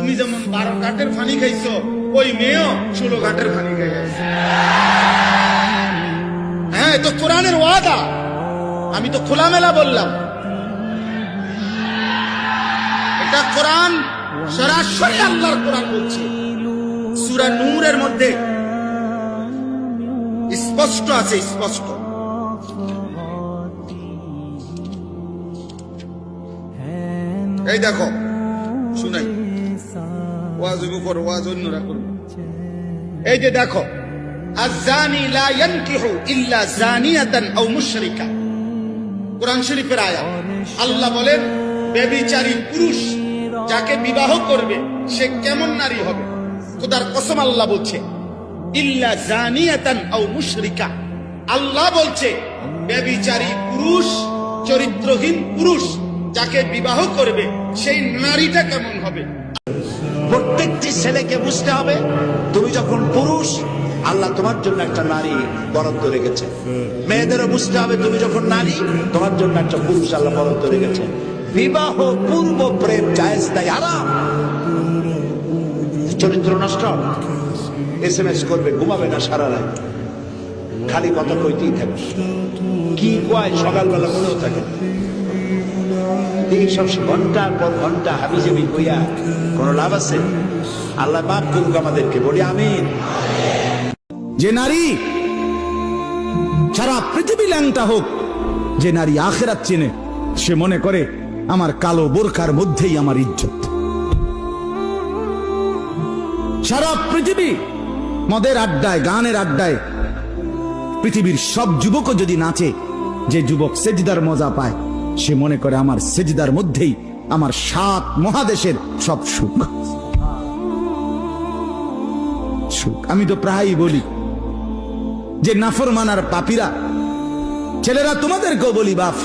তুমি যেমন 12 ঘাটের পানি খাইছো, ওই মেয়েও 16 ঘাটের পানি খাই আছে। হ্যাঁ, তো কোরআনের ওয়াদা, আমি তো খোলামেলা বললাম। এটা কোরআন, সরাসরি আল্লাহর কোরআন বলছে। সূরা নূরের মধ্যে স্পষ্ট আছে, স্পষ্ট। এই দেখো, শুনাই, ওয়াজের উপর ওয়াজ অন্যরা করবে। এই যে দেখো, আয-যানি লা ইয়ানকিহু ইল্লা যানিয়াতান আও মুশরিকা, কোরআন শরীফের আয়াত। আল্লাহ বলেন, ব্যভিচারী পুরুষ যাকে বিবাহ করবে সে কেমন নারী হবে? খোদার কসম আল্লাহ বলছে, ইল্লা যানিয়াতান আও মুশরিকা। আল্লাহ বলছে, ব্যভিচারী পুরুষ, চরিত্রহীন পুরুষ যাকে বিবাহ করবে সেই নারীটা কেমন হবে? প্রত্যেকটি ছেলেকে বুঝতে হবে, তুমি যখন পুরুষ, আল্লাহ তোমার জন্য একটা নারী বরাদ্দ রেখেছে। মেয়েদেরও বুঝতে হবে, তুমি যখন নারী, তোমার জন্য একটা পুরুষ আল্লাহ বরাদ্দ রেখেছে। বিবাহ পূর্ব প্রেম জায়েজ নাই, হারাম। চরিত্র নষ্ট, SMS করবে, ঘুমাবে না সারা রাত, খালি কথা কইতেই থাকে, কি কয় সকালবেলা মনেও থাকে। এইসব ঘন্টার পর ঘন্টা হাবিজাবি কইয়া কোন লাভ আছে? আল্লাহ মাফ করুক আমাদেরকে, বলি আমিন। যে নারী সারা পৃথিবী ল্যাংটা হোক, যে নারী আখিরাত চেনে, সে মনে করে আমার কালো বোরকার মধ্যেই আমার ইজ্জত। সারা পৃথিবী মদের আড্ডায়, গানের আড্ডায় পৃথিবীর সব যুবকও যদি নাচে, যে যুবক সেজদার মজা পায়, সে মনে করে আমার সেজদার মধ্যেই আমার 7 মহাদেশের সব সুখ। আমি তো প্রায়ই বলি যে নাফরমানার পাপীরা, ছেলেরা তোমাদেরকেও বলি, বাপ,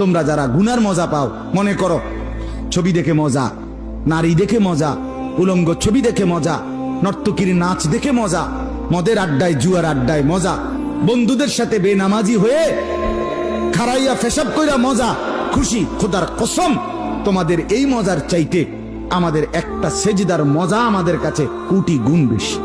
তোমরা যারা গুনার মজা পাও, মনে করো ছবি দেখে মজা, নারী দেখে মজা, উলঙ্গ ছবি দেখে মজা, নর্তকীর নাচ দেখে মজা, মদের আড্ডায়, জুয়ার আড্ডায় মজা, বন্ধুদের সাথে বেনামাজি হয়ে খারাইয়া পেশাব কইরা মজা, খুশি। খোদার কসম, তোমাদের এই মজার চাইতে আমাদের একটা সেজদার মজা আমাদের কাছে কোটি গুণ বেশি।